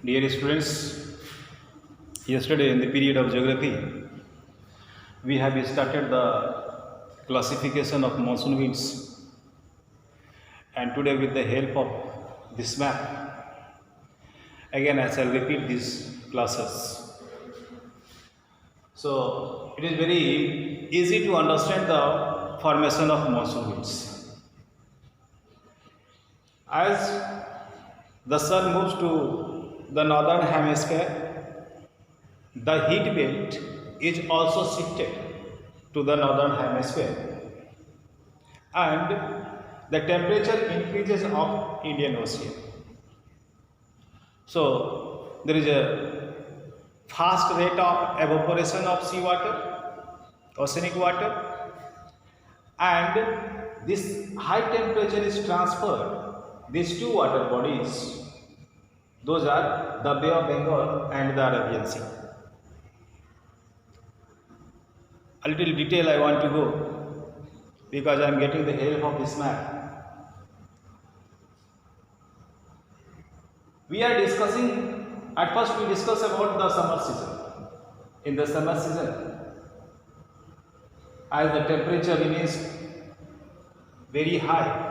Dear students, yesterday in the period of geography, we have started the classification of monsoon winds, and today with the help of this map, again I shall repeat these classes. So it is very easy to understand the formation of monsoon winds. As the sun moves to the northern hemisphere, the heat belt is also shifted to the northern hemisphere, and the temperature increases of Indian Ocean. So there is a fast rate of evaporation of seawater, oceanic water, and this high temperature is transferred. These two water bodies, those are the Bay of Bengal and the Arabian Sea. A little detail I want to go because I am getting the help of this map. We are discussing, at first we discuss about the summer season. In the summer season, as the temperature remains very high,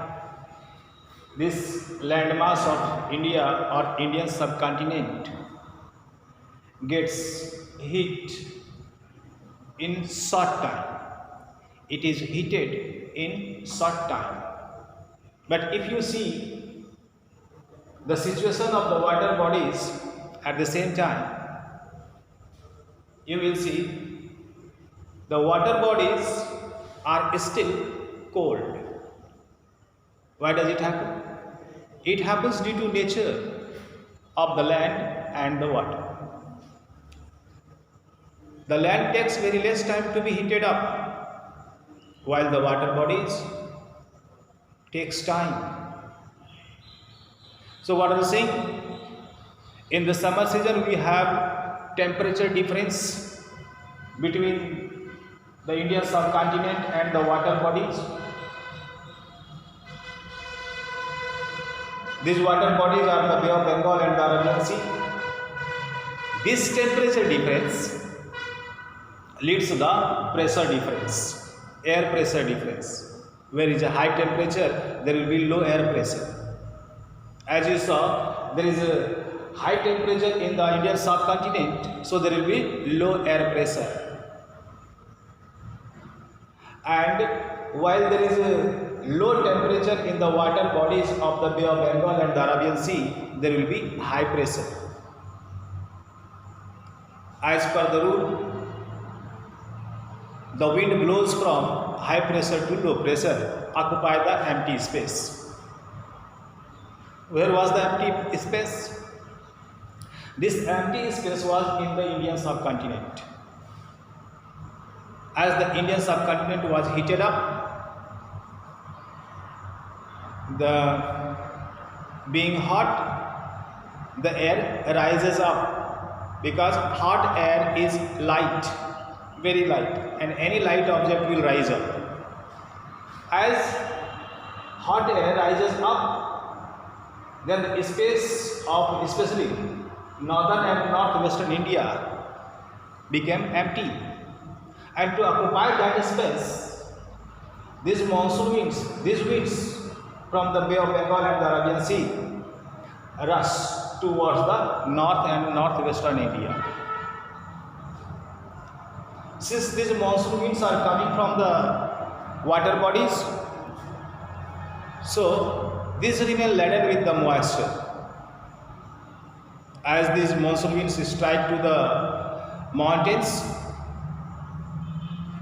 this landmass of India or Indian subcontinent gets heat in short time. It is heated in short time. But if you see the situation of the water bodies at the same time, you will see the water bodies are still cold. Why does it happen? It happens due to nature of the land and the water. The land takes very less time to be heated up, while the water bodies takes time. So what are they saying? In the summer season we have temperature difference between the Indian subcontinent and the water bodies. These water bodies are the Bay of Bengal and the Arabian Sea. This temperature difference leads to the pressure difference, air pressure difference. Where is a high temperature, there will be low air pressure. As you saw, there is a high temperature in the Indian subcontinent, so there will be low air pressure. And while there is a low temperature in the water bodies of the Bay of Bengal and the Arabian Sea, there will be high pressure. As per the rule, the wind blows from high pressure to low pressure, occupy the empty space. Where was the empty space? This empty space was in the Indian subcontinent. As the Indian subcontinent was heated up, being hot, the air rises up because hot air is light, very light, and any light object will rise up. As hot air rises up, then the space of especially northern and northwestern India became empty, and to occupy that space, these monsoon winds, these winds from the Bay of Bengal and the Arabian Sea rush towards the north and northwestern India. Since these monsoon winds are coming from the water bodies, so these remain laden with the moisture. As these monsoon winds strike to the mountains,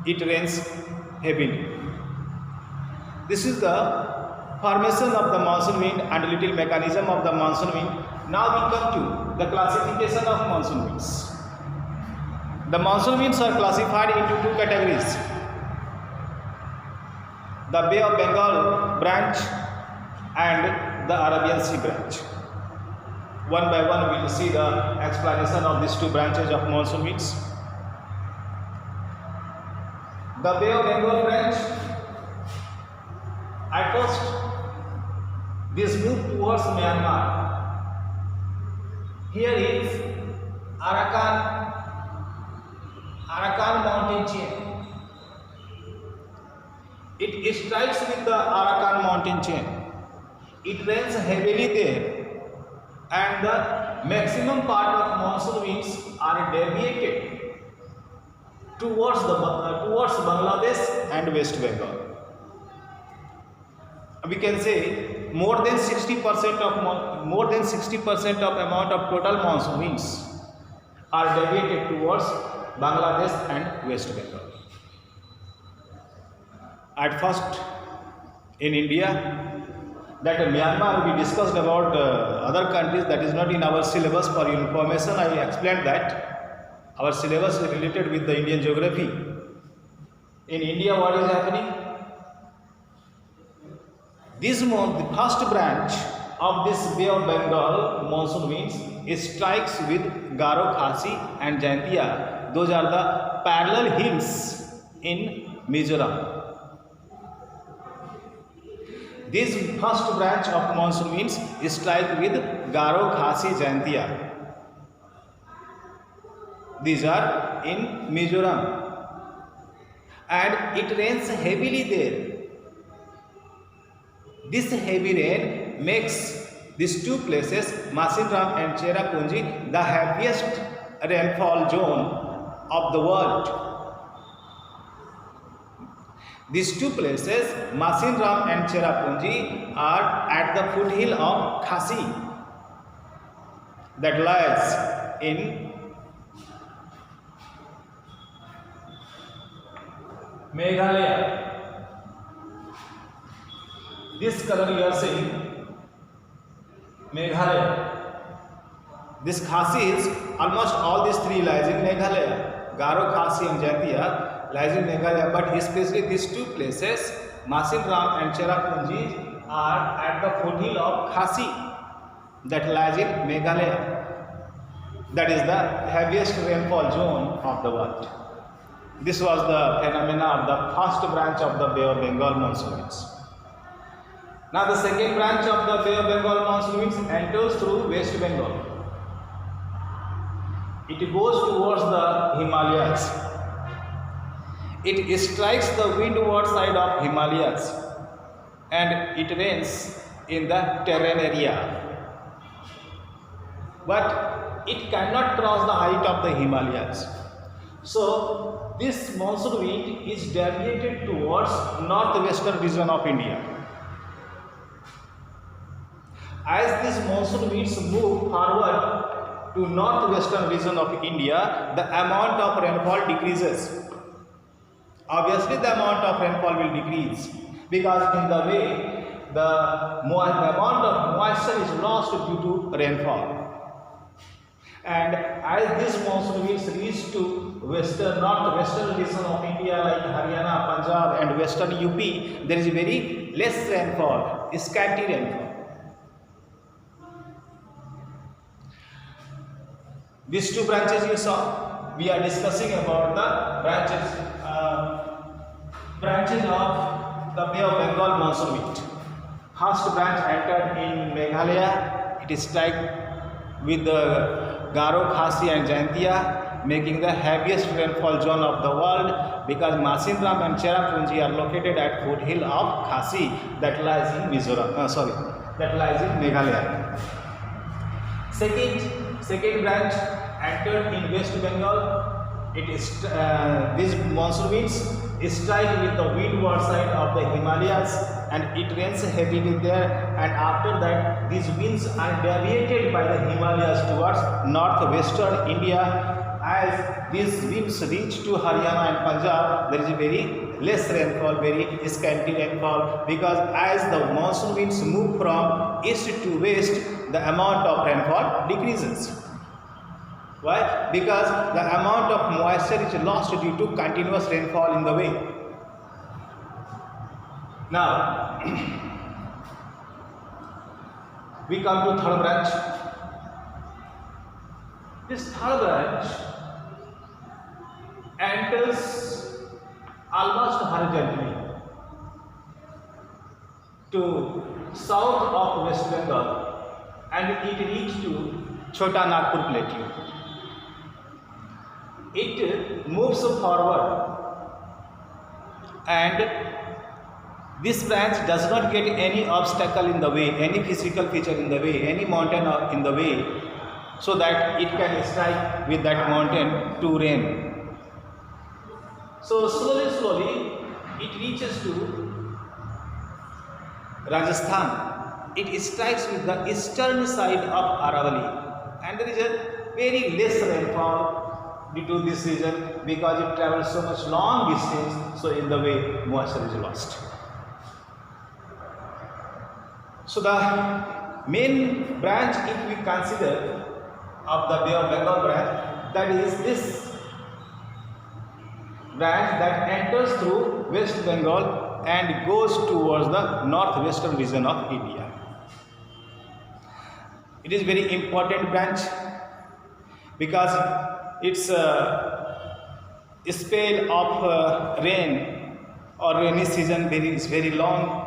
it rains heavily. This is the formation of the monsoon wind and little mechanism of the monsoon wind. Now we come to the classification of monsoon winds. The monsoon winds are classified into two categories: the Bay of Bengal branch and the Arabian Sea branch. One by one we will see the explanation of these two branches of monsoon winds. The Bay of Bengal branch, at first this moved towards Myanmar. Here is Arakan mountain chain. It strikes with the Arakan mountain chain. It rains heavily there, and the maximum part of monsoon winds are deviated towards Bangladesh and West Bengal. We can say more than 60% of amount of total monsoon winds are deviated towards Bangladesh and West Bengal. At first, in India, that Myanmar, we discussed about other countries that is not in our syllabus. For your information, I explained that our syllabus is related with the Indian geography. In India, what is happening? This month, the first branch of this Bay of Bengal monsoon winds strikes with Garo, Khasi and Jaintia. Those are the parallel hills in Mizoram. This first branch of monsoon winds strike with Garo, Khasi, Jaintia. These are in Mizoram, and it rains heavily there. This heavy rain makes these two places, Masinram and Cherrapunji, the heaviest rainfall zone of the world. These two places, Masinram and Cherrapunji, are at the foothill of Khasi, that lies in Meghalaya. This color you are seeing, Meghalaya. This Khasi is almost all these three lies in Meghalaya. Garo, Khasi and Jaintia lies in Meghalaya, but especially these two places, Masinram and Cherrapunji, are at the foothill of Khasi, that lies in Meghalaya. That is the heaviest rainfall zone of the world. This was the phenomena of the first branch of the Bay of Bengal monsoon winds. Now the second branch of the Bay of Bengal monsoon winds enters through West Bengal. It goes towards the Himalayas. It strikes the windward side of Himalayas, and it rains in the terrain area. But it cannot cross the height of the Himalayas. So this monsoon wind is deviated towards northwestern region of India. As these monsoon winds move forward to northwestern region of India, the amount of rainfall decreases. Obviously, the amount of rainfall will decrease, because in the way the amount of moisture is lost due to rainfall. And as these monsoon winds reach to northwestern region of India like Haryana, Punjab and western UP, there is very less rainfall, scanty rainfall. These two branches you saw, we are discussing about the branches of the Bay of Bengal monsoon wind. First branch entered in Meghalaya. It strike with the Garo, Khasi and Jaintia, making the heaviest rainfall zone of the world, because Masinram and Cherrapunji are located at foothill of Khasi, that lies in that lies in Meghalaya. Second branch entered in West Bengal. It is these monsoon winds strike with the windward side of the Himalayas, and it rains heavily there. And after that, these winds are deviated by the Himalayas towards northwestern India. As these winds reach to Haryana and Punjab, there is very less rainfall, very scanty rainfall, because as the monsoon winds move from east to west, the amount of rainfall decreases. Why? Because the amount of moisture is lost due to continuous rainfall in the way. Now, we come to third branch. This third branch enters almost horizontally to south of West Bengal, and it reaches to Chota Nagpur Plateau. It moves forward, and this branch does not get any obstacle in the way, any physical feature in the way, any mountain in the way, so that it can strike with that mountain to rain. So slowly it reaches to Rajasthan. It strikes with the eastern side of Aravalli, and there is a very less rainfall due to this region because it travels so much long distance, so in the way moisture is lost. So the main branch, if we consider, of the Bay of Bengal branch, that is this branch that enters through West Bengal and goes towards the northwestern region of India. It is very important branch because its spell of rain or rainy season is very long.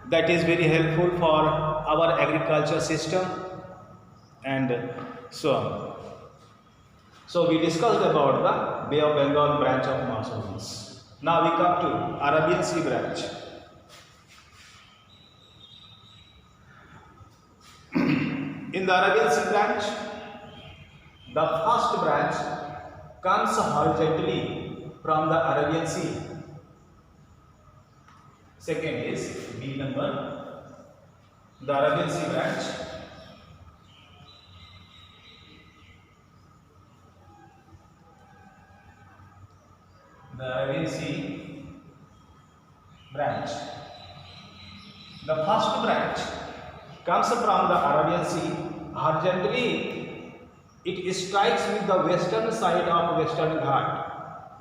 That is very helpful for our agriculture system and so on. So we discussed about the Bay of Bengal branch of monsoons. Now we come to Arabian Sea branch. In the Arabian Sea branch, the first branch comes horizontally from the Arabian Sea. Second is B number, the Arabian Sea branch. The Arabian Sea branch. The first branch comes from the Arabian Sea. Horizontally, it strikes with the western side of Western Ghat.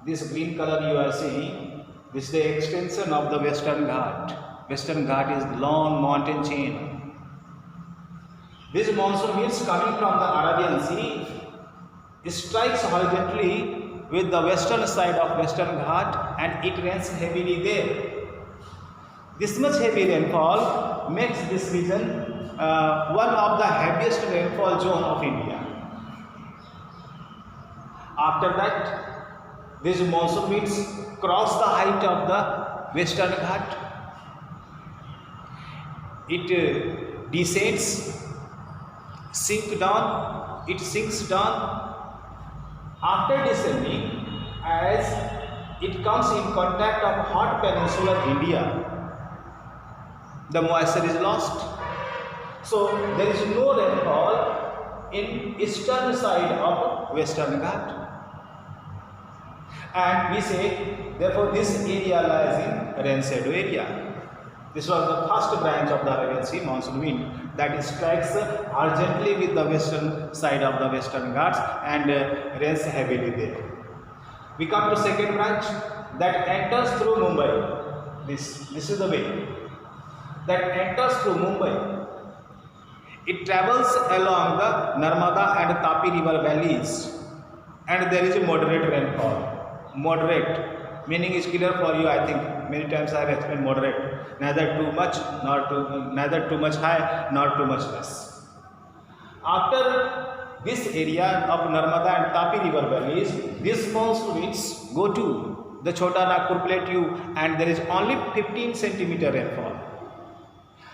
This green color you are seeing, this is the extension of the Western Ghat. Western Ghat is the long mountain chain. This monsoon winds coming from the Arabian Sea strikes horizontally with the western side of Western Ghat, and it rains heavily there. This much heavy rainfall makes this region one of the heaviest rainfall zone of India. After that, these monsoon winds cross the height of the Western Ghat. It descends, sinks down. After descending, as it comes in contact of hot peninsular India, the moisture is lost. So there is no rainfall in eastern side of Western Ghat. And we say, therefore, this area lies in rain shadow area. This was the first branch of the Arabian Sea monsoon wind that strikes urgently with the western side of the Western Ghats and rains heavily there. We come to second branch that enters through Mumbai. This is the way that enters through Mumbai. It travels along the Narmada and Tapi river valleys, and there is a moderate rainfall. Moderate meaning is clear for you, I think. Many times I have explained moderate, neither too much high nor too much less. After this area of Narmada and Tapi river valleys, these monsoon winds go to the Chota Nagpur Plateau, and there is only 15 centimeter rainfall.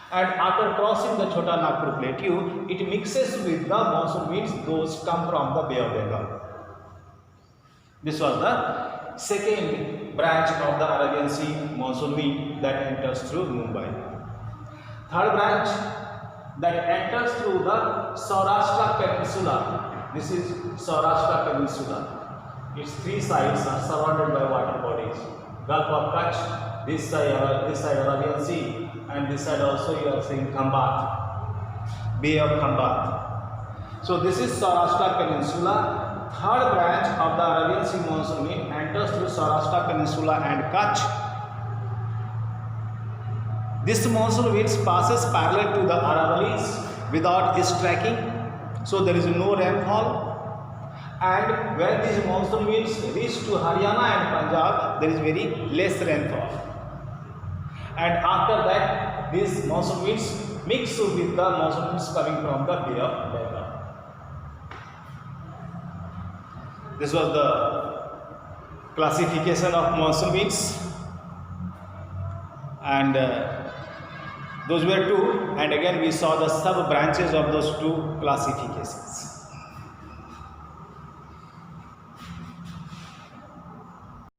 And after crossing the Chota Nagpur Plateau, it mixes with the monsoon winds those come from the Bay of Bengal. This was the second branch of the Arabian Sea monsoon wind that enters through Mumbai. Third branch that enters through the Saurashtra Peninsula. This is Saurashtra Peninsula. Its three sides are surrounded by water bodies. Gulf of Kutch, this side Arabian Sea, and this side also you are seeing Khambat, Bay of Khambat. So this is Saurashtra Peninsula. Third branch of the Arabian Sea monsoon wind enters through Saurashtra Peninsula and Kutch. This monsoon wind passes parallel to the Aravallis without striking, so there is no rainfall. And when these monsoon winds reach to Haryana and Punjab, there is very less rainfall. and after that these monsoon winds mix with the monsoon winds coming from the Bay of Bengal. This was the classification of monsoon winds, and those were two, and again we saw the sub branches of those two classifications.